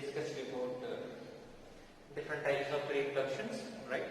discussed about different types of reproductions, right?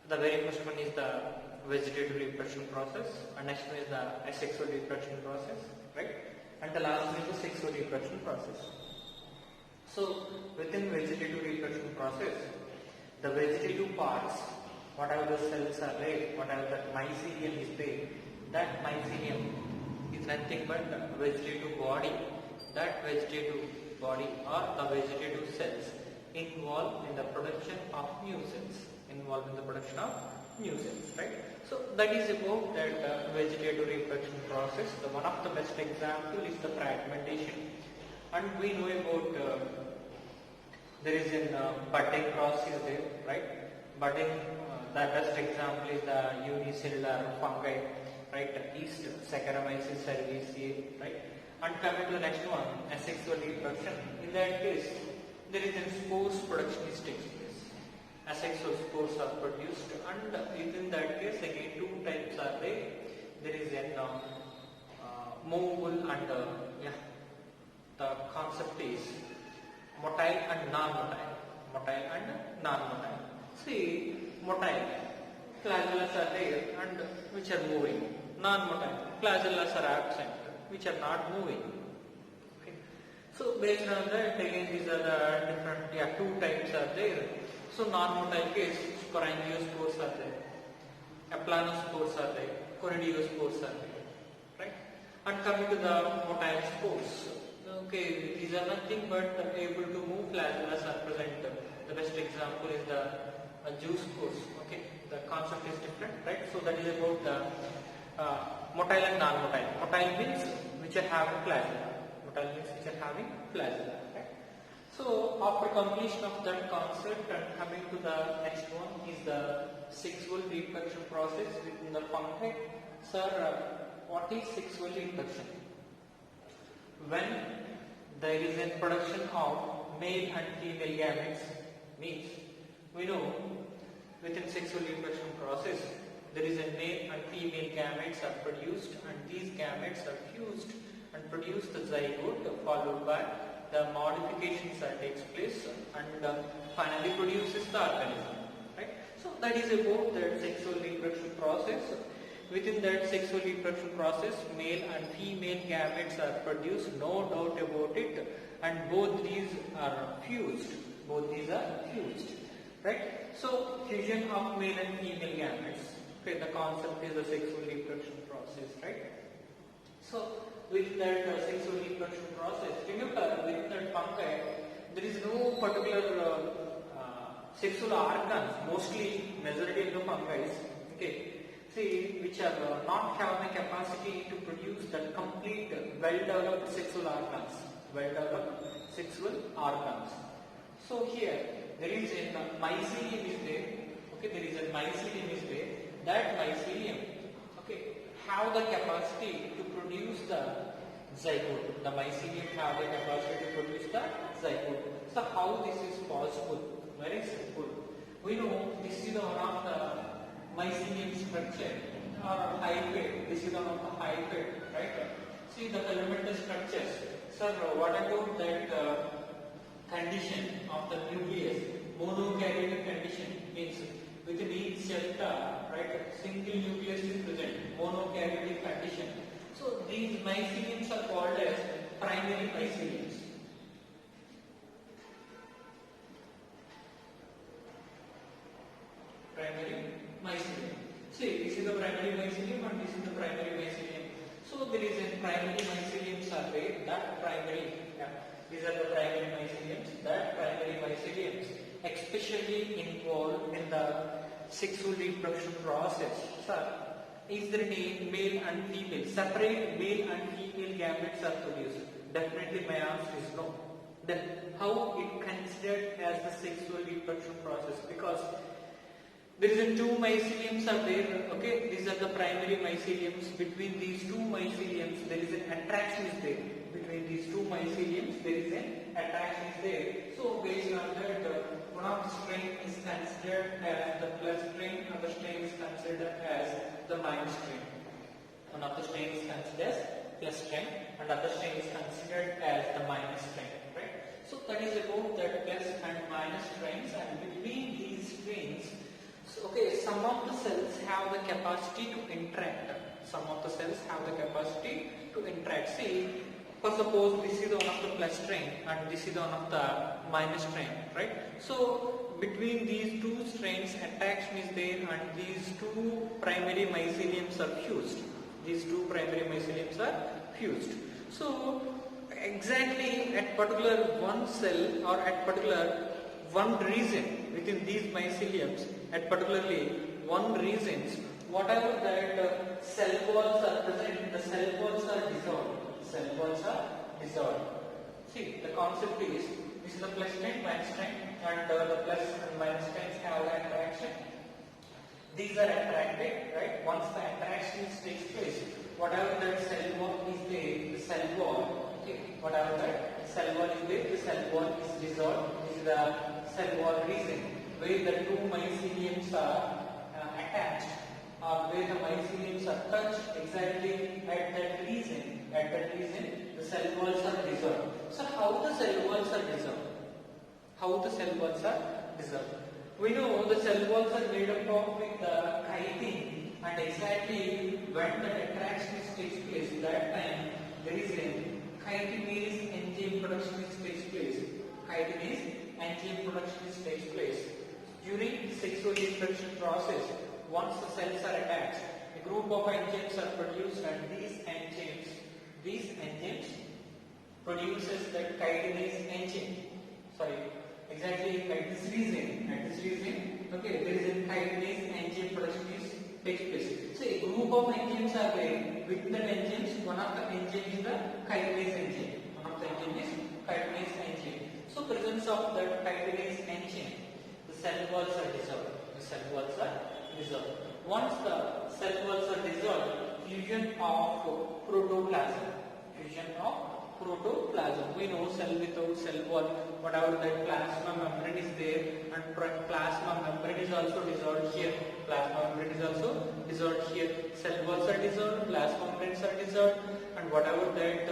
The very first one is the vegetative reproduction process, and next one is the asexual reproduction process, right? And the last one is the sexual reproduction process. So within vegetative reproduction process, the vegetative parts, whatever the cells are there, whatever that mycelium is there, that mycelium is nothing but the vegetative body. That vegetative body or the vegetative cells involved in the production of new cells. Right? So that is about that vegetative reproduction process. The one of the best example is the fragmentation, and we know about there is a budding process there, right? Budding, the best example is the unicellular fungi, right? Yeast, Saccharomyces cerevisiae, right? And coming to the next one, asexual reproduction. In that case, there is a spores production is takes place. Asexual spores are produced, and within that case, again two types are there. There is a movable and the concept is motile and non-motile. Motile and non-motile. See, motile flagellas are there and which are moving. Non-motile flagellas are absent, which are not moving. Okay. So based on that, again these are the different two types are there. So non-motile case, sporangiospores are there, aplanospores are there, conidiospores are there, right? And coming to the motile spores, okay, these are nothing but able to move flagellas are present. The best example is the juice spores. Okay, the concept is different, right? So that is about the motile and non-motile. Motile means which are having flagella. Motile means which are having flagella. Right? So after completion of that concept and coming to the next one is the sexual reproduction process within the fungi. Sir, what is sexual reproduction? When there is a production of male and female gametes, means we know within sexual reproduction process there is a male and female gametes are produced, and these gametes are fused and produce the zygote, followed by the modifications that takes place and finally produces the organism, right? So that is about the sexual reproduction process. Within that sexual reproduction process, male and female gametes are produced, no doubt about it, and both these are fused. Right? So fusion of male and female gametes. Okay, the concept is the sexual reproduction process, right? So with that sexual reproduction process, remember with that fungi, there is no particular sexual organs, mostly majority of the fungi, okay, see, which are not having the capacity to produce that complete well-developed sexual organs. So here there is a mycelium is there. That mycelium, okay, have the capacity to produce the zygote. The mycelium have the capacity to produce the zygote. So how this is possible? Very simple. We know this is one of the mycelium structure or hyphae. This is one of the hyphae, right? See the elemental structures. Sir, what about that condition of the nucleus? Monokaryotic condition means within each cell, right? Single nucleus is present. Monokaryotic condition. So these myceliums are called as primary myceliums. See, this is the primary mycelium and this is the primary mycelium. So there is a primary myceliums are there. That primary, these are the primary myceliums. That primary myceliums especially involved in the sexual reproduction process. Sir, is there any male and female? Separate male and female gametes are produced? Definitely my answer is no. Then how it considered as the sexual reproduction process? Because there is a two myceliums are there, okay, these are the primary myceliums. Between these two myceliums there is an attraction is there. Between these two myceliums there is an attraction is there. So based on that, one of the strain is considered as the plus strain, another strain is considered as the minus strain. One of the strain is considered as plus strain, and other strain is considered as the minus strain, right? So that is about that plus and minus strains, and between these strains, so, okay, some of the cells have the capacity to interact. Some of the cells have the capacity to interact. See, for suppose this is one of the plus strain and this is one of the minus strain, right? So between these two strains attraction is there, and these two primary myceliums are fused. These two primary myceliums are fused. So exactly at particular one cell or at particular one region within these myceliums, at particularly one regions, whatever that cell walls are present, the cell walls are dissolved. Cell walls are dissolved. See, the concept is, this is the plus strain, minus strain, and the plus and minus strains have the interaction. These are attracted, right? Once the interaction takes place, whatever that cell wall is there, the cell wall, okay, whatever that cell wall is there, the cell wall is dissolved. This is the cell wall region where the two myceliums are attached, or where the myceliums are touched exactly at that region. At that region, the cell walls are dissolved. So how the cell walls are dissolved? How the cell walls are dissolved? We know the cell walls are made up of with the chitin, and exactly when the attraction takes place, that time there is a chitinase enzyme production takes place. Chitinase enzyme production takes place. During sexual reproduction process, once the cells are attached, a group of enzymes are produced, and these enzymes produces that chitinase enzyme. Sorry, exactly at this region, okay, there is a chitinase enzyme production takes place. So a group of enzymes are there. With that enzymes, one of the enzymes is the chitinase enzyme. One of the enzymes is chitinase enzyme. So presence of that chitinase enzyme, the cell walls are dissolved. The cell walls are dissolved. Once the cell walls are dissolved, fusion of protoplasm. Fusion of protoplasm. We know cell without cell wall, whatever that plasma membrane is there, and plasma membrane is also dissolved here. Plasma membrane is also dissolved here. Cell walls are dissolved, plasma membranes are dissolved, and whatever that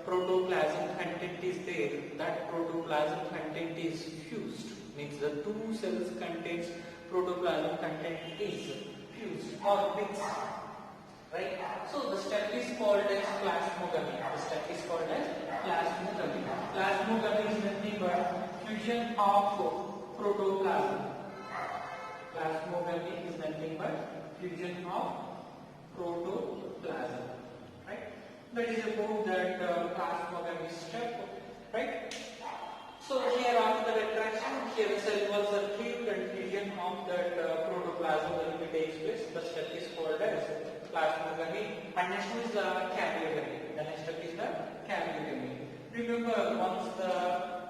protoplasm content is there, that protoplasm content is fused. Means the two cells contains protoplasm content is fused or mixed. Right? So the step is called as plasmogamy. The step is called as plasmogamy. Plasmogamy is nothing but fusion of protoplasm. Plasmogamy is nothing but fusion of protoplasm. Right? That is about that plasmogamy step. Right? So here after the attraction, here the cell walls are fused and fusion of that protoplasm will be takes place. The step is called as plasmogamy, and next is the karyogamy. The next step is the karyogamy. Remember, once the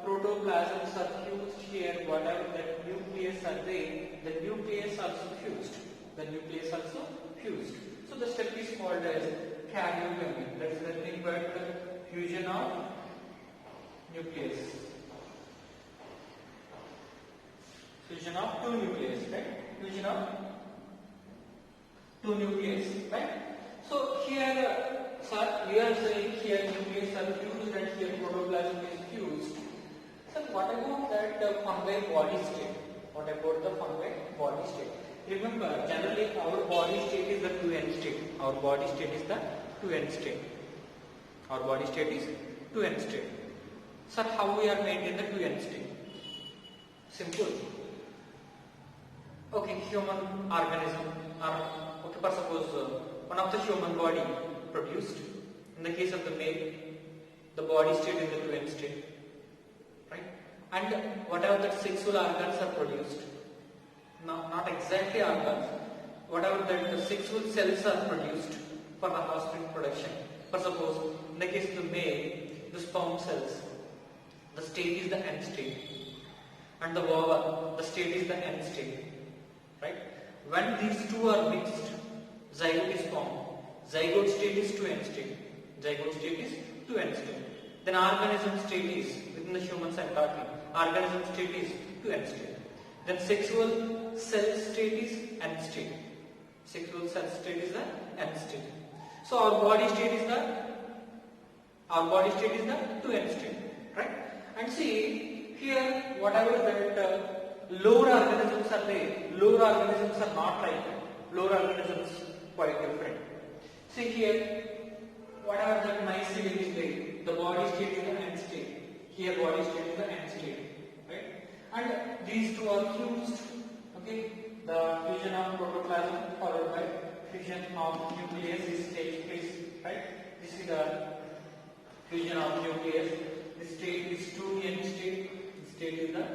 protoplasms are fused here, whatever that nucleus are there, the nucleus also fused. The nucleus also fused. So the step is called as karyogamy. That is nothing but fusion of nucleus. Fusion of two nucleus, right? Fusion of two nucleus, right? So here, sir, we are saying here nucleus are fused and here protoplasm is fused. So what about that fungi body state? What about the fungi body state? Remember, generally our body state is the 2n state. Our body state is the 2n state. Our body state is 2n state. Sir, how we are made in the 2n state? Simple. Okay, human organism are, okay, for suppose one of the human body produced. In the case of the male, the body state is the 2n state, right? And whatever the sexual organs are produced, now not exactly organs, whatever that the sexual cells are produced for the offspring production. For suppose in the case of the male, the sperm cells, the state is the end state, and the ova, the state is the end state. Right? When these two are mixed, zygote is formed. Zygote state is 2n state. Zygote state is 2n state. Then organism state is, within the humans I am talking, organism state is 2n state. Then sexual cell state is n state. Sexual cell state is the n state. So our body state is the Our body state is the 2n state, right? And see here, whatever that lower organisms are there, lower organisms are not like that. Lower organisms quite different. See here, whatever that mycelium is there, the body state is the n state. Here, body state is the n state, right? And these two are fused. Okay, the fusion of protoplasm followed by fusion of nucleus is takes place, right? This is the fusion of nucleus. This state is 2n state. This state is the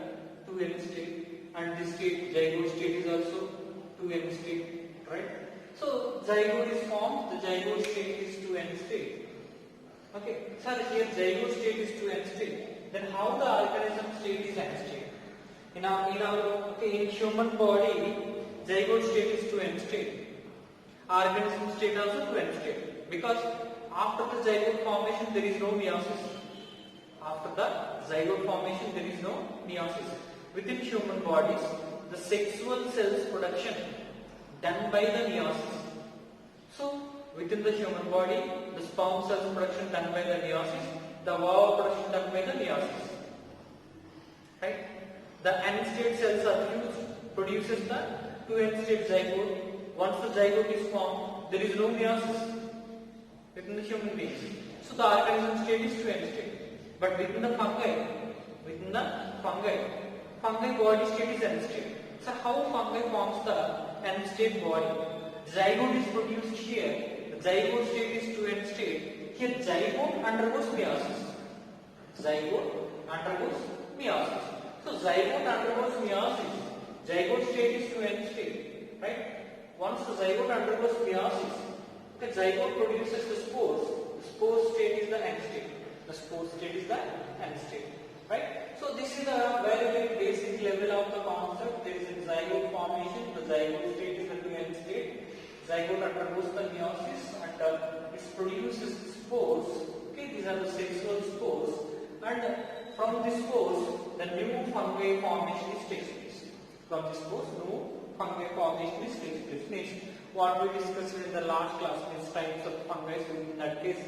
2n state, and this state, zygote state, is also 2n state, right? So zygote is formed. The zygote state is 2n state. Okay, sir, here zygote state is 2n state. Then how the organism state is n state? In human body, zygote state is 2n state. Organism state also 2n state, because after the zygote formation there is no meiosis. After the zygote formation there is no meiosis. Within human bodies, the sexual cells production done by the meiosis. So within the human body, the sperm cells production done by the meiosis, the ovum production done by the meiosis. Right? The n state cells are fused, produces the 2n state zygote. Once the zygote is formed, there is no meiosis within the human beings. So the organism state is 2n state. But within the fungi body state is n state. So how fungi forms the n state body? Zygote is produced here. The zygote state is 2n state. Here zygote undergoes meiosis. Zygote undergoes meiosis. So zygote undergoes meiosis. Zygote state is 2n state, right? Once the zygote undergoes meiosis, the zygote produces the spores. The spore state is the n state. The spore state is the n state, right? So this is a very, very basic level of the concept. There is a zygote formation. The zygote state is the 2n state. Zygote undergoes the meiosis and it produces spores. Okay, these are the sexual spores. And from these spores, the new fungi formation is takes place. From these spores, new fungi formation is takes place. Means what we discussed in the last class means types of fungi. So in that case,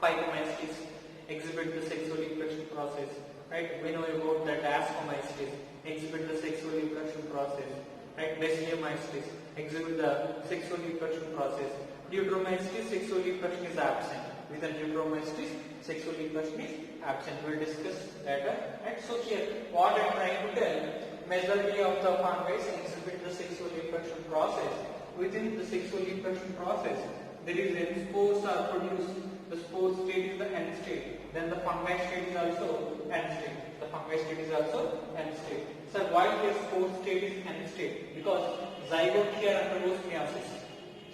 phycomycetes exhibit the sexual reproduction process. Right? We know about that ascomycetes exhibit the sexual reproduction process. Right? Basidiomycetes exhibit the sexual reproduction process. Jr.Botany sexual reproduction is absent. With the Jr.Botany sexual reproduction is absent. We will discuss later. Right? So here, what I am trying to tell, majority of the fungi exhibit the sexual reproduction process. Within the sexual reproduction process, there is when spores are produced. The spore state is the n state. Then the fungi state is also n state. The fungi state is also n state. So why here spore state is n state? Because zygote here undergoes meiosis.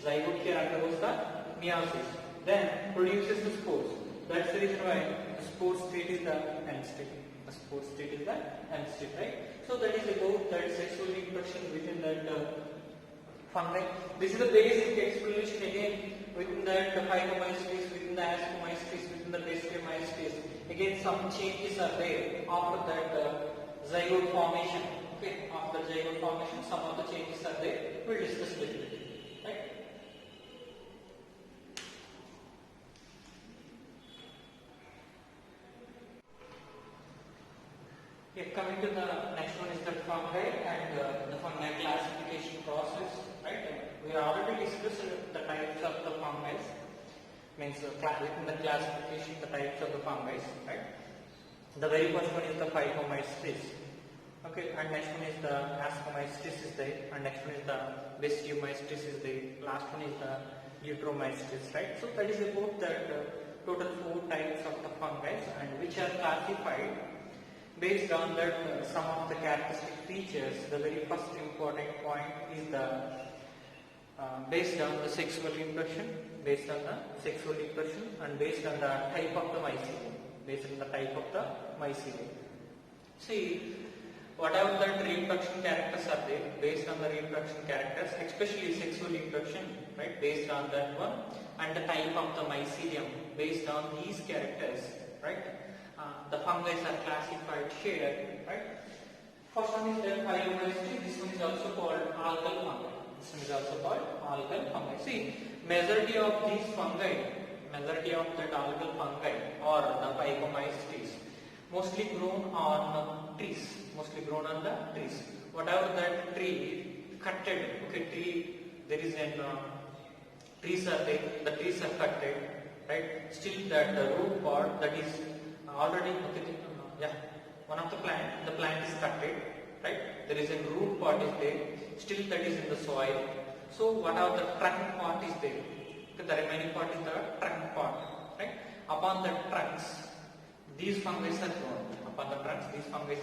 Zygote here undergoes the meiosis. Then produces the spores. That's the reason why the spore state is the n state. The spore state is the n state, right? So that is about that sexual reproduction within that fungi. This is the basic explanation again. Within that phycomycetes, within the ascomycetes, within the basidiomycetes, again some changes are there after that zygote formation. Okay, after zygote formation, some of the changes are there. We'll discuss a little bit. Right? Yeah, coming to the next one is the fungi and the fungi classification process. Right? We already discussed the types of the fungi. Means within the classification, the types of the fungi. Right? The very first one is the phycomycetes. Okay, and next one is the ascomycetes is there, and next one is the basidiomycetes is there. Last one is the Jr.Botany, right? So that is about the total 4 types of the fungi, and which are classified based on that some of the characteristic features. The very first important point is the based on the sexual reproduction, based on the sexual reproduction, and based on the type of the mycelium. Based on the type of the mycelium. See, whatever the reproduction characters are there, based on the reproduction characters, especially sexual reproduction, right, based on that one, and the type of the mycelium, based on these characters, right, the fungi are classified here, right. First one is the phycomycetes. This one is also called algal fungi. This one is also called algal fungi. See, majority of these fungi majority of the algal fungi or the phycomycetes mostly grown on trees, Whatever that tree cutted, tree, there is an trees are there, the trees are cutted, right? Still that the root part that is already, one of the plant is cutted, right? There is a root part is there, still that is in the soil. So whatever the trunk part is there, the remaining part is the trunk part, right? Upon the trunks, these fungi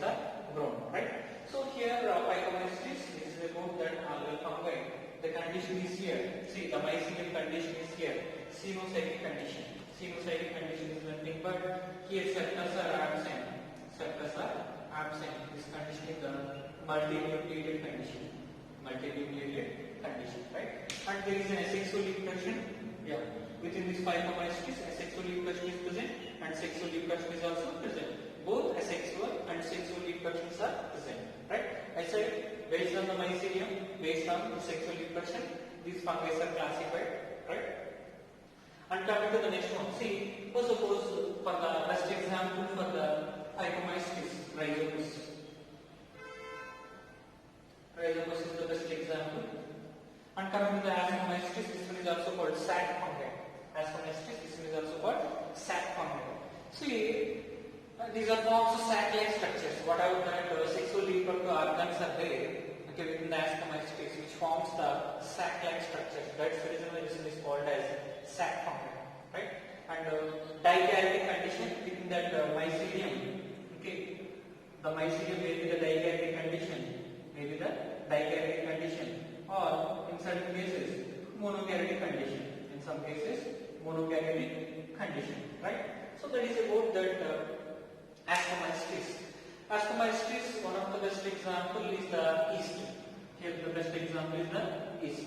are grown. Right? So here phycomycetes is about that algal fungi. The condition is here. See, the mycelium condition is here. Cenocytic condition. Cenocytic condition is nothing but here circles are absent. This condition is the multinucleated condition. Right? And there is an asexual reproduction. Within this phycomycetes, asexual reproduction is present and sexual reproduction is also present. Both asexual and sexual reproductions are present. Right? I said based on the mycelium, based on the sexual reproduction, these fungi are classified. Right? And coming to the next one, see, suppose for the best example for the phycomycetes, Rhizopus. Rhizopus is the best example. And coming to the ascomycetes, this one is also called sac fungi. Ascomycetes, this one is also called sac fungi. See, these are also sac-like structures. Whatever that sexual reproductive organs are there, within the ascomycetes, which forms the sac-like structures. That's the reason why this one is called as sac fungi, right? And dikaryotic condition within that mycelium. The mycelium may be the dikaryotic condition, or in certain cases monokaryotic condition. In some cases monokaryotic condition, right? So that is about that ascomycetes. Ascomycetes, one of the best example is the yeast. Here the best example is the yeast.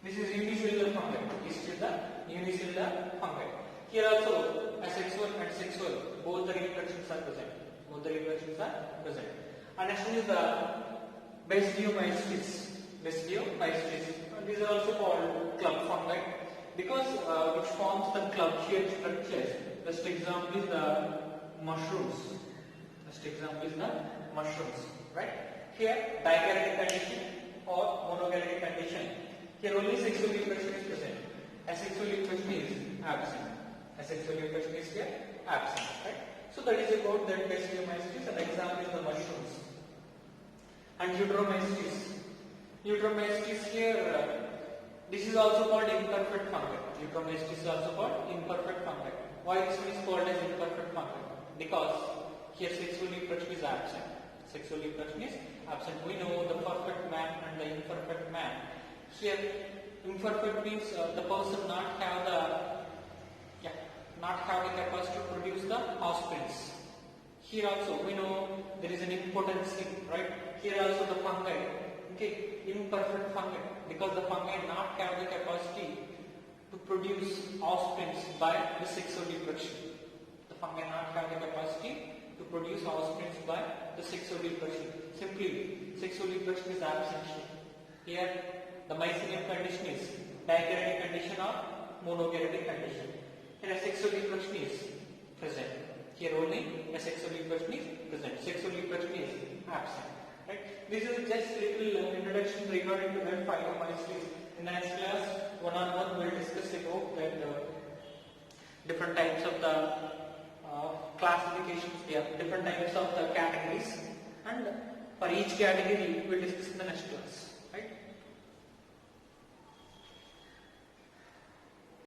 This is unicellular fungi. Yeast is the unicellular fungi. Here also asexual and sexual, both the reproductions are present. And next one is the Basidiomycetes. These are also called club fungi because which forms the club-shaped structures. Best example is the mushrooms. Right? Here dikaryotic condition or monokaryotic condition. Here only sexual reproduction is present. Asexual reproduction is absent. Right? So that is about that Basidiomycetes. An example is the mushrooms. And Jr.Botany here, this is also called imperfect fungi. Why this one is called as imperfect fungi? Because here sexual reproduction is absent. We know the perfect man and the imperfect man. Here imperfect means the person not have the capacity to produce the offsprings. Here also we know there is an impotency, right? Here also the fungi, imperfect fungi, because the fungi not have the capacity to produce offsprings by the sexual reproduction. Simply, sexual reproduction is absent. Here, the mycelium condition is dikaryotic condition or monokaryotic condition. Here, sexual reproduction is present. Here only asexual reproduction is present. Sexual reproduction is absent. Right? This is just little introduction regarding to that phycomycetes. In the next class, one-on-one we will discuss about that different types of the classifications. Different types of the categories, and for each category we will discuss